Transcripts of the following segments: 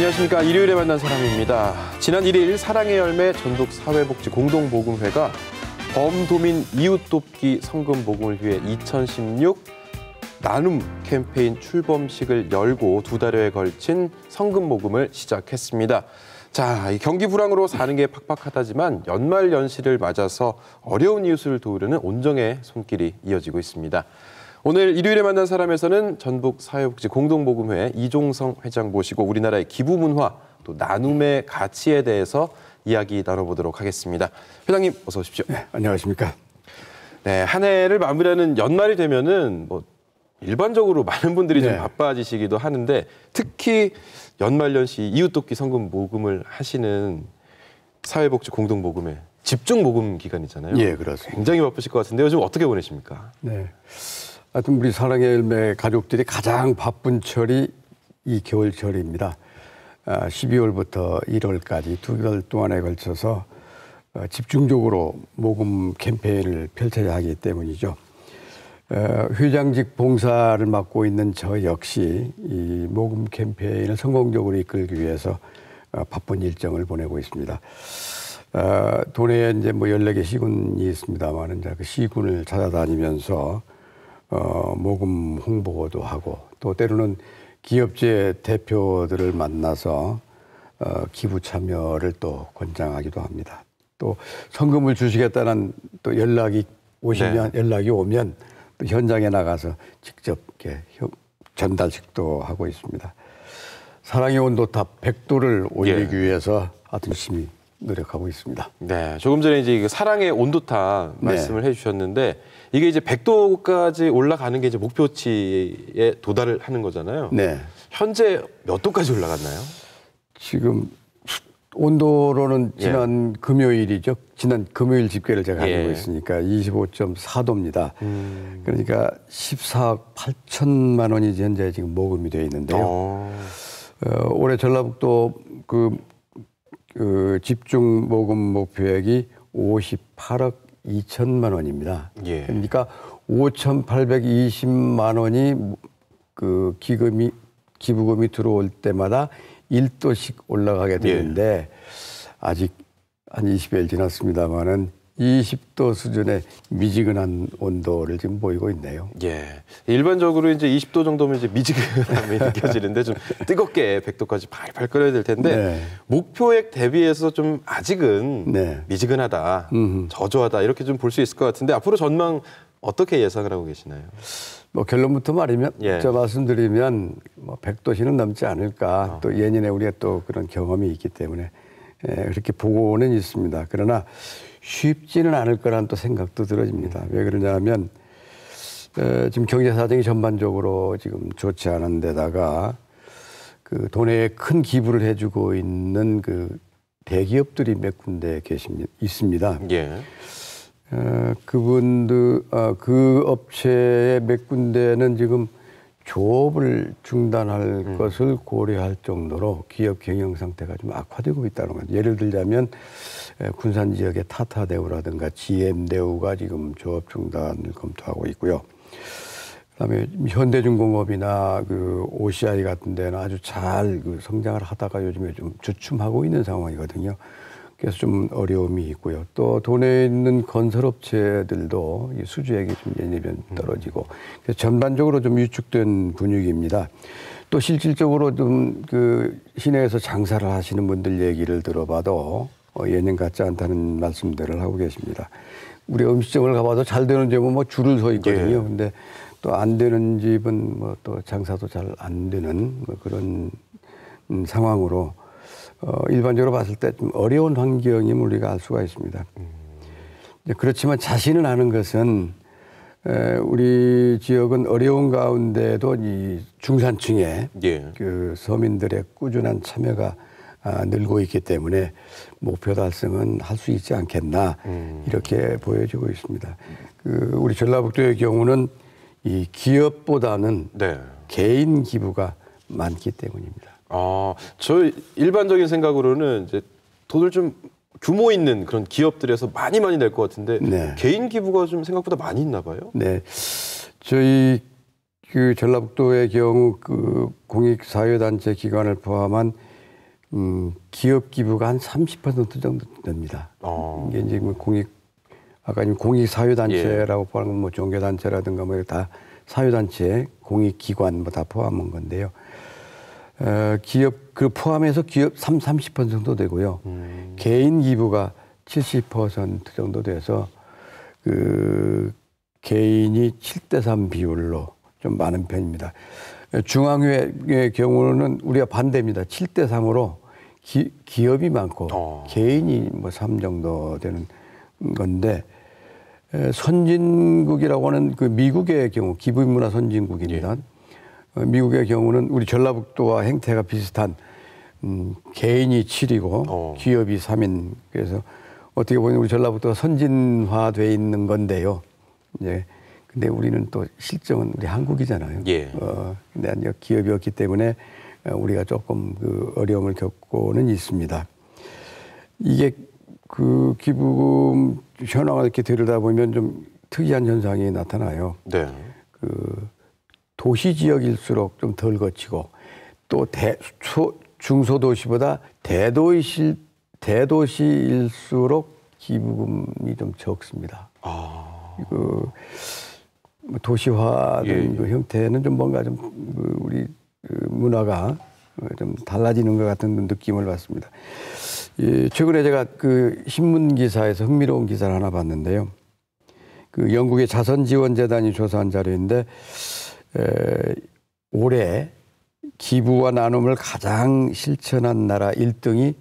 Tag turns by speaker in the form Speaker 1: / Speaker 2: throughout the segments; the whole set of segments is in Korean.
Speaker 1: 안녕하십니까. 일요일에 만난 사람입니다. 지난 1일 사랑의 열매 전북사회복지 공동모금회가 범도민 이웃돕기 성금모금을 위해 2016 나눔 캠페인 출범식을 열고 2달여에 걸친 성금모금을 시작했습니다. 자, 이 경기 불황으로 사는 게 팍팍하다지만 연말연시를 맞아서 어려운 이웃을 도우려는 온정의 손길이 이어지고 있습니다. 오늘 일요일에 만난 사람에서는 전북사회복지 공동모금회 이종성 회장 모시고 우리나라의 기부 문화, 또 나눔의 가치에 대해서 이야기 나눠보도록 하겠습니다. 회장님, 어서 오십시오.
Speaker 2: 네, 안녕하십니까.
Speaker 1: 네, 한 해를 마무리하는 연말이 되면은 일반적으로 많은 분들이 좀
Speaker 2: 네.
Speaker 1: 바빠지시기도 하는데 특히 연말연시 이웃돕기 성금 모금을 하시는 사회복지 공동모금회 집중 모금 기간이잖아요.
Speaker 2: 예, 그렇습니다.
Speaker 1: 굉장히 바쁘실 것 같은데 요즘 어떻게 보내십니까?
Speaker 2: 네. 하여튼 우리 사랑의 열매 가족들이 가장 바쁜 철이 이 겨울철입니다. 12월부터 1월까지 2개월 동안에 걸쳐서 집중적으로 모금 캠페인을 펼쳐야 하기 때문이죠. 회장직 봉사를 맡고 있는 저 역시 이 모금 캠페인을 성공적으로 이끌기 위해서 바쁜 일정을 보내고 있습니다. 도내에 이제 14개 시군이 있습니다만 그 시군을 찾아다니면서 모금 홍보도 하고 또 때로는 기업체 대표들을 만나서 기부 참여를 또 권장하기도 합니다. 또 성금을 주시겠다는 또 연락이 오면 또 현장에 나가서 직접 이렇게 전달식도 하고 있습니다. 사랑의 온도탑 100도를 올리기 위해서 아주 열심히 노력하고 있습니다.
Speaker 1: 네, 조금 전에 이제 사랑의 온도탑 말씀을 해주셨는데 이게 이제 100도까지 올라가는 게 이제 목표치에 도달을 하는 거잖아요.
Speaker 2: 네.
Speaker 1: 현재 몇 도까지 올라갔나요?
Speaker 2: 지금 온도로는 지난 금요일이죠. 지난 금요일 집계를 제가 가지고 있으니까 25.4도입니다. 그러니까 14억 8천만 원이 현재 지금 모금이 되어 있는데요. 올해 전라북도 그 집중 모금 목표액이 58억 2천만 원입니다. 그러니까 5,820만 원이 그 기부금이 들어올 때마다 1도씩 올라가게 되는데 아직 한 20여일 지났습니다만은 20도 수준의 미지근한 온도를 지금 보이고 있네요.
Speaker 1: 예. 일반적으로 이제 20도 정도면 이제 미지근함이 느껴지는데 좀 뜨겁게 100도까지 팔팔 끓여야 될 텐데 목표액 대비해서 좀 아직은 미지근하다, 저조하다 이렇게 좀 볼 수 있을 것 같은데 앞으로 전망 어떻게 예상을 하고 계시나요?
Speaker 2: 결론부터 저 말씀드리면 100도씨는 넘지 않을까. 또 예년에 우리가 또 그런 경험이 있기 때문에 그렇게 보고는 있습니다. 그러나 쉽지는 않을 거라는 또 생각도 들어집니다. 왜 그러냐면 지금 경제 사정이 전반적으로 지금 좋지 않은 데다가 그 도내에 큰 기부를 해주고 있는 그 대기업들이 몇 군데 있습니다. 그분들 그 업체의 몇 군데는 지금 조업을 중단할 것을 고려할 정도로 기업 경영 상태가 좀 악화되고 있다는 거죠. 예를 들자면 군산 지역의 타타대우라든가 GM대우가 지금 조업 중단을 검토하고 있고요. 그다음에 현대중공업이나 그 OCI 같은 데는 아주 잘 그 성장을 하다가 요즘에 좀 주춤하고 있는 상황이거든요. 그래서 좀 어려움이 있고요. 또 도내에 있는 건설업체들도 수주액이 좀 예년에 떨어지고 그래서 전반적으로 좀 위축된 분위기입니다. 또 실질적으로 좀 그 시내에서 장사를 하시는 분들 얘기를 들어봐도 예년 같지 않다는 말씀들을 하고 계십니다. 우리 음식점을 가봐도 잘 되는 집은 줄을 서 있거든요. 근데 또 안 되는 집은 또 장사도 잘 안 되는 그런 상황으로 일반적으로 봤을 때 좀 어려운 환경임을 우리가 알 수가 있습니다. 그렇지만 자신은 아는 것은 우리 지역은 어려운 가운데도 이 중산층의 그 서민들의 꾸준한 참여가 늘고 있기 때문에 목표 달성은 할 수 있지 않겠나 이렇게 보여지고 있습니다. 우리 전라북도의 경우는 이 기업보다는 개인 기부가 많기 때문입니다.
Speaker 1: 저 일반적인 생각으로는 이제 돈을 좀 규모 있는 그런 기업들에서 많이 낼 것 같은데 개인 기부가 좀 생각보다 많이 있나 봐요.
Speaker 2: 네, 저희 그 전라북도의 경우 그 공익사회단체 기관을 포함한 기업 기부가 한 30% 정도 됩니다. 이게 이제 아까 공익 사회단체라고 보는 뭐 종교단체라든가 뭐 다 사회단체, 공익기관 뭐 다 포함한 건데요. 기업 그 포함해서 기업 30% 정도 되고요. 개인 기부가 70% 정도 돼서 그 개인이 7대3 비율로 좀 많은 편입니다. 중앙회의 경우는 우리가 반대입니다. 7대3으로 기업이 많고 개인이 뭐 3 정도 되는 건데 선진국이라고 하는 그 미국의 경우 기부문화 선진국입니다. 미국의 경우는 우리 전라북도와 행태가 비슷한 개인이 7이고 기업이 3인 그래서 어떻게 보면 우리 전라북도가 선진화돼 있는 건데요. 이제 근데 우리는 또 실정은 우리 한국이잖아요. 근데 기업이었기 때문에 우리가 조금 그 어려움을 겪고는 있습니다. 이게 그 기부금 현황을 이렇게 들여다보면 좀 특이한 현상이 나타나요. 그 도시 지역일수록 좀 덜 거치고 또 중소도시보다 대도시일수록 기부금이 좀 적습니다. 그 도시화된 그 형태는 좀 뭔가 좀 우리 그 문화가 좀 달라지는 것 같은 느낌을 받습니다. 최근에 제가 그 신문 기사에서 흥미로운 기사를 하나 봤는데요. 그 영국의 자선지원재단이 조사한 자료인데 올해 기부와 나눔을 가장 실천한 나라 1등이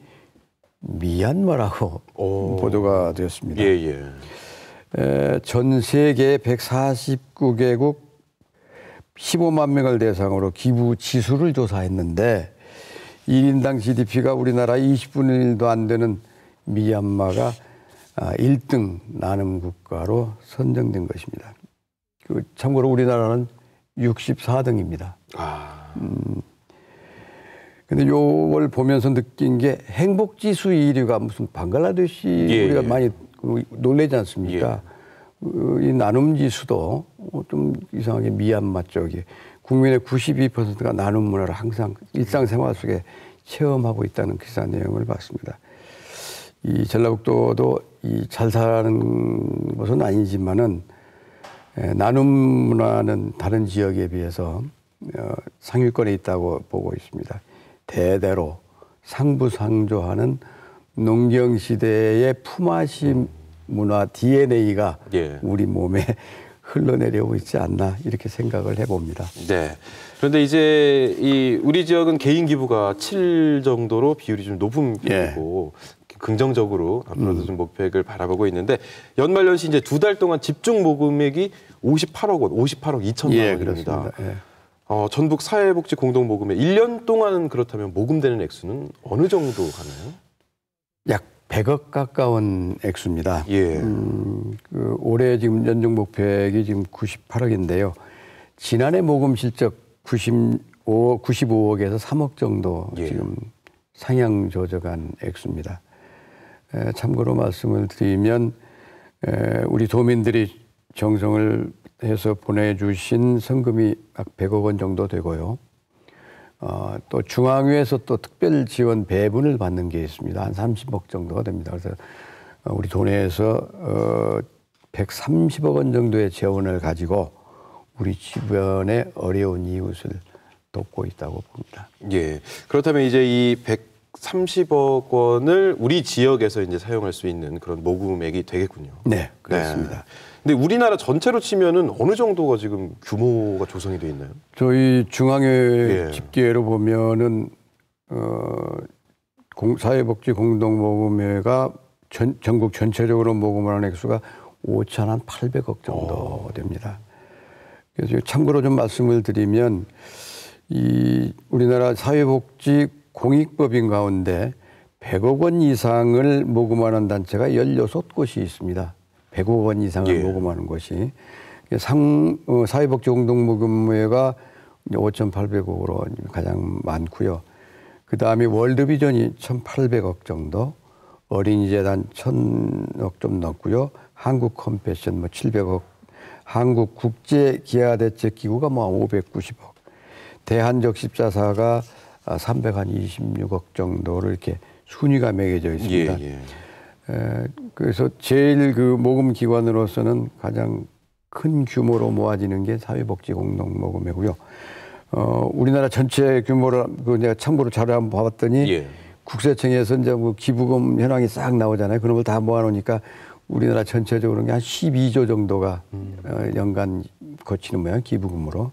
Speaker 2: 미얀마라고 보도가 되었습니다. 전 세계 149개국 15만 명을 대상으로 기부 지수를 조사했는데 1인당 GDP가 우리나라 20분의 1도 안 되는 미얀마가 1등 나눔 국가로 선정된 것입니다. 참고로 우리나라는 64등입니다. 근데 요걸 보면서 느낀 게 행복지수 1위가 무슨 방글라데시 우리가 많이 놀라지 않습니까? 이 나눔지수도 좀 이상하게 미얀마 쪽이 국민의 92%가 나눔 문화를 항상 일상생활 속에 체험하고 있다는 기사 내용을 봤습니다. 이 전라북도도 잘 사는 것은 아니지만은 나눔 문화는 다른 지역에 비해서 상위권에 있다고 보고 있습니다. 대대로 상부상조하는 농경시대의 품앗이 문화 DNA가 우리 몸에 흘러내려오고 있지 않나 이렇게 생각을 해봅니다.
Speaker 1: 그런데 이제 우리 지역은 개인 기부가 7 정도로 비율이 좀 높은 편이고 긍정적으로 앞으로도 좀 목표액을 바라보고 있는데 연말연시 이제 2달 동안 집중 모금액이 58억 원, 58억 2천만 원입니다. 전북 사회복지 공동 모금액 1년 동안 그렇다면 모금되는 액수는 어느 정도 가나요?
Speaker 2: 약 100억 가까운 액수입니다. 그 올해 지금 연중 목표액이 지금 98억인데요. 지난해 모금 실적 95억에서 3억 정도 지금 상향 조정한 액수입니다. 참고로 말씀을 드리면 우리 도민들이 정성을 해서 보내주신 성금이 약 100억 원 정도 되고요. 또 중앙회에서 또 특별 지원 배분을 받는 게 있습니다. 한 30억 정도가 됩니다. 그래서 우리 도내에서 130억 원 정도의 재원을 가지고 우리 주변의 어려운 이웃을 돕고 있다고 봅니다.
Speaker 1: 그렇다면 이제 이 130억 원을 우리 지역에서 이제 사용할 수 있는 그런 모금액이 되겠군요.
Speaker 2: 네, 그렇습니다.
Speaker 1: 근데 우리나라 전체로 치면은 어느 정도가 지금 규모가 조성이 돼 있나요?
Speaker 2: 저희 중앙회 집계로 보면은 사회복지 공동모금회가 전국 전체적으로 모금을 하는 액수가 5,800억 정도 됩니다. 그래서 참고로 좀 말씀을 드리면 우리나라 사회복지 공익법인 가운데 100억 원 이상을 모금하는 단체가 16곳이 있습니다. 100억 원 이상을 모금하는 곳이. 사회복지 공동모금회가 5,800억으로 가장 많고요. 그 다음에 월드비전이 1,800억 정도, 어린이재단 1,000억 좀 넘고요. 한국컴패션 뭐 700억, 한국국제기아대책기구가 뭐 590억, 대한적십자사가 326억 정도로 이렇게 순위가 매겨져 있습니다.
Speaker 1: 예.
Speaker 2: 그래서 제일 그 모금 기관으로서는 가장 큰 규모로 모아지는 게 사회복지공동모금회고요. 우리나라 전체 규모를 내가 참고로 자료 한번 봐봤더니 국세청에서 이제 뭐 기부금 현황이 싹 나오잖아요. 그런 걸 다 모아놓으니까 우리나라 전체적으로 한 12조 정도가 연간 거치는 모양 기부금으로.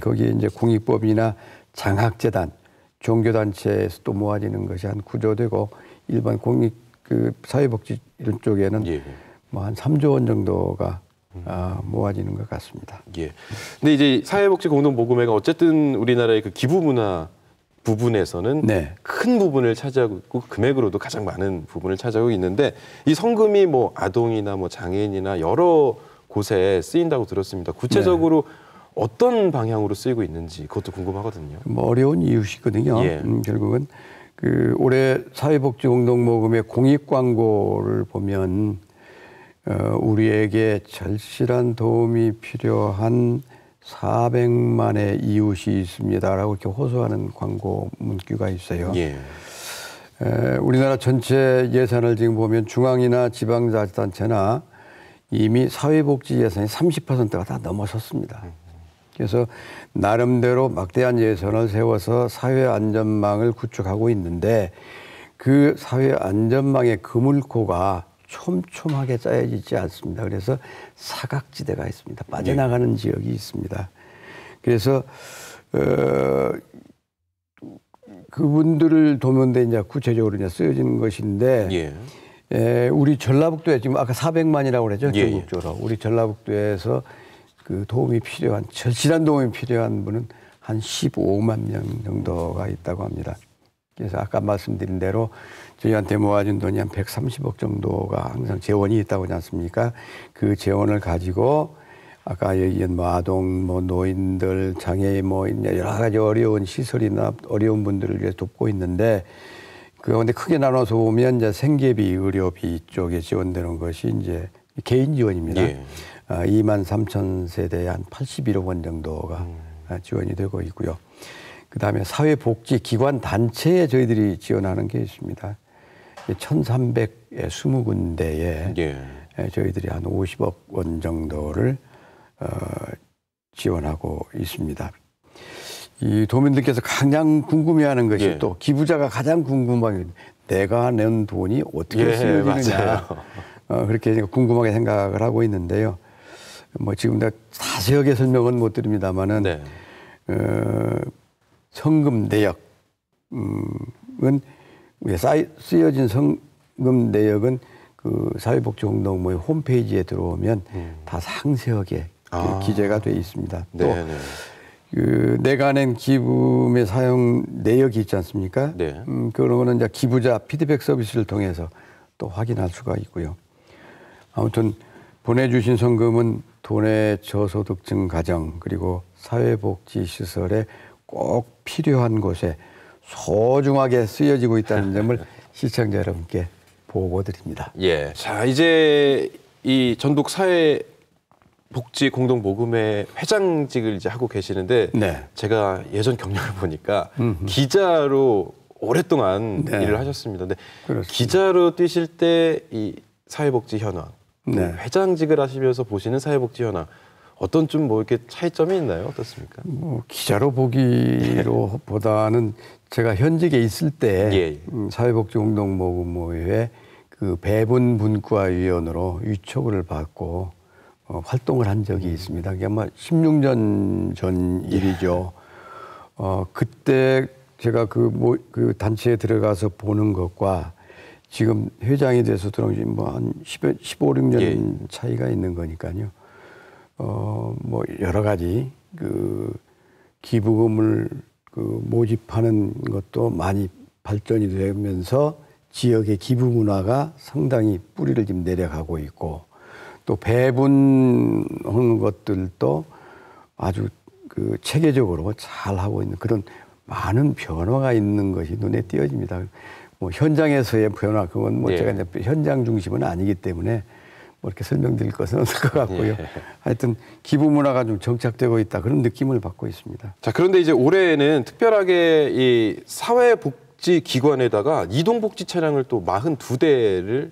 Speaker 2: 거기에 이제 공익법이나 장학재단, 종교단체에서 또 모아지는 것이 한 9조 되고 일반 공익 그 사회복지 이런 쪽에는 뭐 한 3조 원 정도가 모아지는 것 같습니다.
Speaker 1: 근데 이제 사회복지공동모금회가 어쨌든 우리나라의 그 기부 문화 부분에서는 큰 부분을 차지하고 있고 금액으로도 가장 많은 부분을 차지하고 있는데 이 성금이 뭐 아동이나 뭐 장애인이나 여러 곳에 쓰인다고 들었습니다. 구체적으로 어떤 방향으로 쓰이고 있는지 그것도 궁금하거든요.
Speaker 2: 뭐 어려운 이유시거든요. 결국은 그 올해 사회복지공동모금의 공익 광고를 보면 우리에게 절실한 도움이 필요한 400만의 이웃이 있습니다라고 이렇게 호소하는 광고 문구가 있어요. 우리나라 전체 예산을 지금 보면 중앙이나 지방자치단체나 이미 사회복지 예산이 30%가 다 넘어섰습니다. 그래서 나름대로 막대한 예산을 세워서 사회안전망을 구축하고 있는데 그 사회안전망의 그물코가 촘촘하게 짜여지지 않습니다. 그래서 사각지대가 있습니다. 빠져나가는 지역이 있습니다. 그래서 그분들을 도면 데 이제 구체적으로 이제 쓰여지는 것인데 우리 전라북도에 지금 아까 400만이라고 그랬죠. 전국적으로. 우리 전라북도에서 그 도움이 필요한 절실한 도움이 필요한 분은 한 15만 명 정도가 있다고 합니다. 그래서 아까 말씀드린 대로 저희한테 모아진 돈이 한 130억 정도가 항상 재원이 있다고 하지 않습니까? 그 재원을 가지고 아까 얘기한 뭐 아동, 뭐 노인들, 장애인 뭐 여러 가지 어려운 시설이나 어려운 분들을 위해 돕고 있는데 그 가운데 크게 나눠서 보면 이제 생계비, 의료비 쪽에 지원되는 것이 이제 개인 지원입니다. 2만 3천 세대에 한 81억 원 정도가 지원이 되고 있고요. 그다음에 사회복지 기관 단체에 저희들이 지원하는 게 있습니다. 1,320군데에 저희들이 한 50억 원 정도를 지원하고 있습니다. 이 도민들께서 가장 궁금해하는 것이 또 기부자가 가장 궁금한 게 내가 낸 돈이 어떻게 쓰여지느냐 그렇게 궁금하게 생각을 하고 있는데요. 뭐 지금 내가 자세하게 설명은 못 드립니다만은 성금 내역은 쓰여진 성금 내역은 그 사회복지공동모의 홈페이지에 들어오면 다 상세하게 기재가 돼 있습니다. 또 그 내가 낸 기부금의 사용 내역이 있지 않습니까? 그런 거는 이제 기부자 피드백 서비스를 통해서 또 확인할 수가 있고요. 아무튼 보내주신 성금은 돈의 저소득층 가정 그리고 사회복지시설에 꼭 필요한 곳에 소중하게 쓰여지고 있다는 점을 시청자 여러분께 보고드립니다.
Speaker 1: 자, 이제 이 전국 사회복지 공동모금회 회장직을 이제 하고 계시는데 제가 예전 경력을 보니까 기자로 오랫동안 일을 하셨습니다. 근데 기자로 뛰실 때 이 사회복지 현황, 회장직을 하시면서 보시는 사회복지 현황 어떤 좀 뭐 이렇게 차이점이 있나요? 어떻습니까?
Speaker 2: 뭐 기자로 보기로 보다는 제가 현직에 있을 때 사회복지공동모금회에 그 배분분과위원으로 위촉을 받고 활동을 한 적이 있습니다. 그게 아마 16년 전 일이죠. 그때 제가 그 단체에 들어가서 보는 것과 지금 회장이 돼서 들어온 지 뭐 한 15, 16년 차이가 있는 거니까요. 뭐 여러 가지 그 기부금을 그 모집하는 것도 많이 발전이 되면서 지역의 기부 문화가 상당히 뿌리를 지금 내려가고 있고 또 배분하는 것들도 아주 그 체계적으로 잘 하고 있는 그런 많은 변화가 있는 것이 눈에 띄어집니다. 뭐 현장에서의 변화 그건 뭐 제가 이제 현장 중심은 아니기 때문에 뭐 이렇게 설명드릴 것은 없을 것 같고요.
Speaker 1: 예.
Speaker 2: 하여튼 기부 문화가 좀 정착되고 있다 그런 느낌을 받고 있습니다.
Speaker 1: 자, 그런데 이제 올해에는 특별하게 이 사회복지기관에다가 이동복지 차량을 또 42대를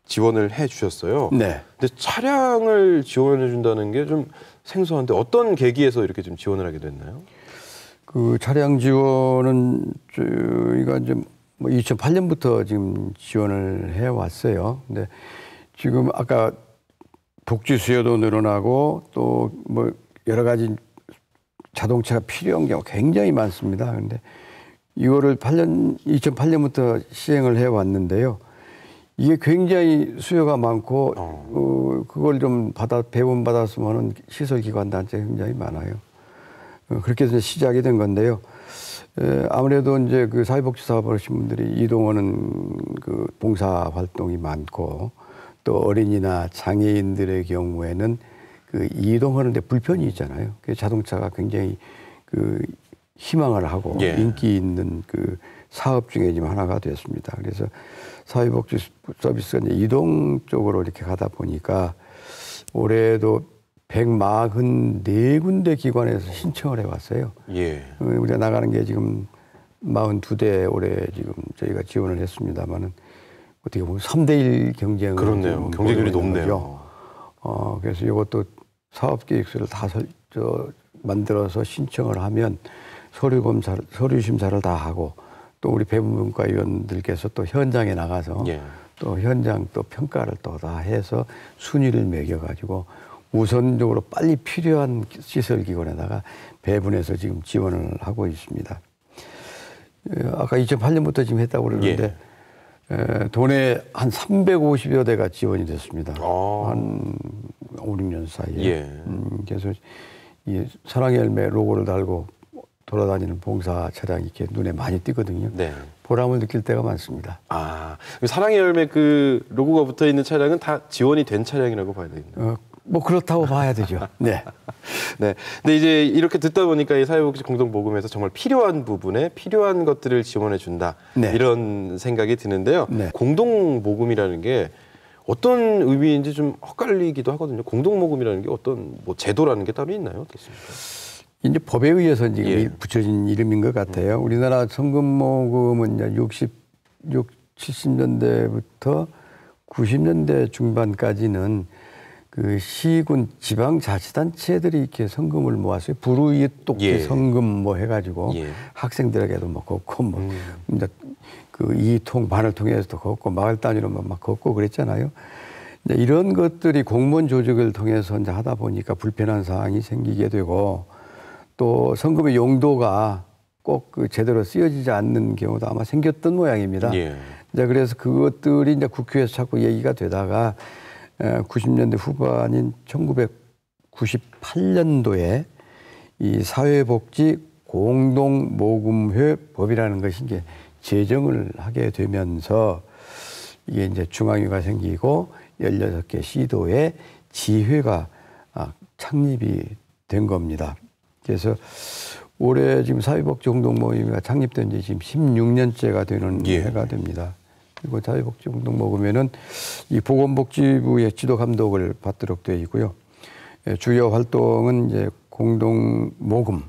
Speaker 1: 지원을 해 주셨어요.
Speaker 2: 네.
Speaker 1: 근데 차량을 지원해 준다는 게 좀 생소한데 어떤 계기에서 이렇게 좀 지원을 하게 됐나요?
Speaker 2: 그 차량 지원은 저희가 이제 뭐 2008년부터 지금 지원을 해 왔어요. 근데 지금 아까 복지 수요도 늘어나고 또 뭐 여러 가지 자동차가 필요한 경우가 굉장히 많습니다. 그런데 이거를 2008년부터 시행을 해 왔는데요. 이게 굉장히 수요가 많고 그걸 좀 배분받았으면 하는 시설기관 단체 굉장히 많아요. 그렇게 해서 시작이 된 건데요. 아무래도 이제 그 사회복지 사업을 하신 분들이 이동하는 그 봉사 활동이 많고 또 어린이나 장애인들의 경우에는 그 이동하는데 불편이 있잖아요. 그 자동차가 굉장히 그 희망을 하고
Speaker 1: 예.
Speaker 2: 인기 있는 그 사업 중에 지금 하나가 됐습니다. 그래서 사회복지 서비스가 이제 이동 쪽으로 이렇게 가다 보니까 올해도 144군데 기관에서 신청을 해왔어요.
Speaker 1: 예.
Speaker 2: 우리가 나가는 게 지금 42대 올해 지금 저희가 지원을 했습니다만은 어떻게 보면 3대1 경쟁을.
Speaker 1: 그렇네요. 경쟁률이 높네요.
Speaker 2: 그래서 이것도 사업계획서를 다 만들어서 신청을 하면 서류 심사를 다 하고 또 우리 배분문과위원들께서 또 현장에 나가서
Speaker 1: 예.
Speaker 2: 또 현장 또 평가를 또 다 해서 순위를 매겨가지고 우선적으로 빨리 필요한 시설기관에다가 배분해서 지금 지원을 하고 있습니다. 아까 2008년부터 지금 했다고 그러는데 도내 한 350여 대가 지원이 됐습니다. 한 5, 6년 사이에.
Speaker 1: 예.
Speaker 2: 그래서 이 사랑의 열매 로고를 달고 돌아다니는 봉사 차량이 이렇게 눈에 많이 띄거든요.
Speaker 1: 네.
Speaker 2: 보람을 느낄 때가 많습니다.
Speaker 1: 사랑의 열매 그 로고가 붙어 있는 차량은 다 지원이 된 차량이라고 봐야 되겠네요.
Speaker 2: 뭐 그렇다고 봐야 되죠. 네.
Speaker 1: 네. 근데 이제 이렇게 듣다 보니까 이 사회복지 공동모금에서 정말 필요한 부분에 필요한 것들을 지원해 준다.
Speaker 2: 네.
Speaker 1: 이런 생각이 드는데요.
Speaker 2: 네.
Speaker 1: 공동모금이라는 게 어떤 의미인지 좀 헷갈리기도 하거든요. 공동모금이라는 게 어떤 뭐 제도라는 게 따로 있나요? 어떻습니까?
Speaker 2: 이제 법에 의해서 지금
Speaker 1: 예.
Speaker 2: 붙여진 이름인 것 같아요. 우리나라 성금모금은 이제 70년대부터 90년대 중반까지는 그 시군 지방자치단체들이 이렇게 성금을 모았어요. 불우이웃돕기
Speaker 1: 예.
Speaker 2: 성금 뭐 해가지고
Speaker 1: 예.
Speaker 2: 학생들에게도 뭐 걷고 뭐 이제 그 이통 반을 통해서도 걷고 마을 단위로만 막 걷고 그랬잖아요. 이제 이런 것들이 공무원 조직을 통해서 이제 하다 보니까 불편한 사항이 생기게 되고 또 성금의 용도가 꼭 그 제대로 쓰여지지 않는 경우도 아마 생겼던 모양입니다.
Speaker 1: 예.
Speaker 2: 이제 그래서 그것들이 이제 국회에서 자꾸 얘기가 되다가 90년대 후반인 1998년도에 이 사회복지 공동모금회 법이라는 것이 이제 제정을 하게 되면서 이게 이제 중앙위가 생기고 16개 시도에 지회가 창립이 된 겁니다. 그래서 올해 지금 사회복지 공동모금회가 창립된 지 지금 16년째가 되는 해가 됩니다. 그리고 사회복지 공동모금회는 이 보건복지부의 지도 감독을 받도록 되어 있고요. 주요 활동은 이제 공동모금,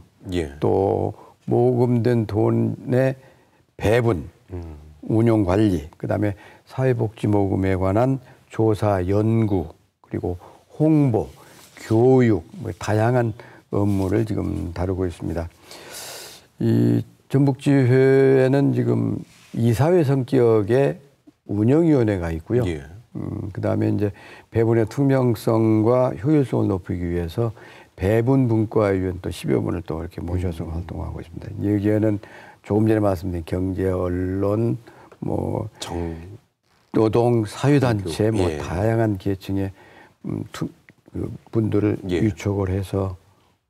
Speaker 2: 또 모금된 돈의 배분, 운용 관리, 그다음에 사회복지모금에 관한 조사, 연구, 그리고 홍보, 교육, 뭐 다양한 업무를 지금 다루고 있습니다. 이 전북지회에는 지금 이사회 성격의 운영위원회가 있고요. 그다음에 이제 배분의 투명성과 효율성을 높이기 위해서 배분분과위원 또 10여 분을 또 이렇게 모셔서 활동하고 있습니다. 여기에는 조금 전에 말씀드린 경제, 언론, 뭐 노동, 사회단체, 뭐 다양한 계층의 분들을 유촉을 해서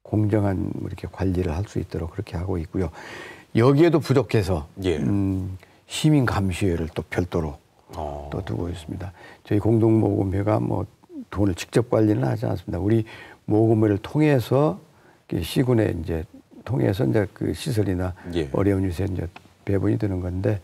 Speaker 2: 공정한 이렇게 관리를 할 수 있도록 그렇게 하고 있고요. 여기에도 부족해서 시민 감시회를 또 별도로 또 두고 있습니다. 저희 공동모금회가 뭐 돈을 직접 관리는 하지 않습니다. 우리 모금회를 통해서 시군에 이제 통해서 이제 그 시설이나 어려운 유세 이제 배분이 되는 건데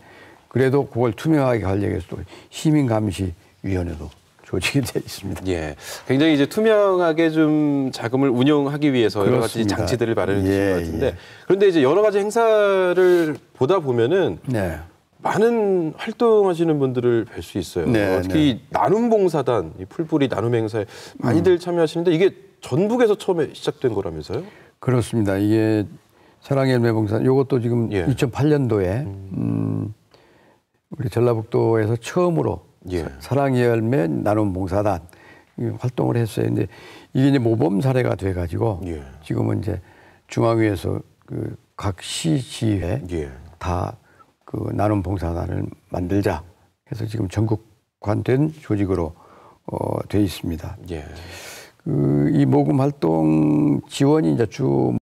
Speaker 2: 그래도 그걸 투명하게 하려고 해서 또 시민 감시 위원회도 조직이 되어 있습니다.
Speaker 1: 예, 굉장히 이제 투명하게 좀 자금을 운용하기 위해서 여러 가지
Speaker 2: 그렇습니다.
Speaker 1: 장치들을 마련해 주신
Speaker 2: 예,
Speaker 1: 것 같은데
Speaker 2: 예.
Speaker 1: 그런데 이제 여러 가지 행사를 보다 보면은
Speaker 2: 네.
Speaker 1: 많은 활동하시는 분들을 뵐 수 있어요.
Speaker 2: 네,
Speaker 1: 특히 이 나눔봉사단, 이 풀뿌리 나눔 행사에 많이들 참여하시는데 이게 전북에서 처음에 시작된 거라면서요?
Speaker 2: 그렇습니다. 이게 사랑의 열매 봉사 이것도 지금
Speaker 1: 예.
Speaker 2: 2008년도에 우리 전라북도에서 처음으로
Speaker 1: 예.
Speaker 2: 사랑의 열매 나눔 봉사단 활동을 했어요. 근데 이게 이제 모범 사례가 돼가지고
Speaker 1: 예.
Speaker 2: 지금은 이제 중앙위에서 그 각 시지회
Speaker 1: 예.
Speaker 2: 다 그 나눔 봉사단을 만들자 해서 지금 전국화된 조직으로 돼 있습니다.
Speaker 1: 예.
Speaker 2: 이 모금 활동 지원이 이제 주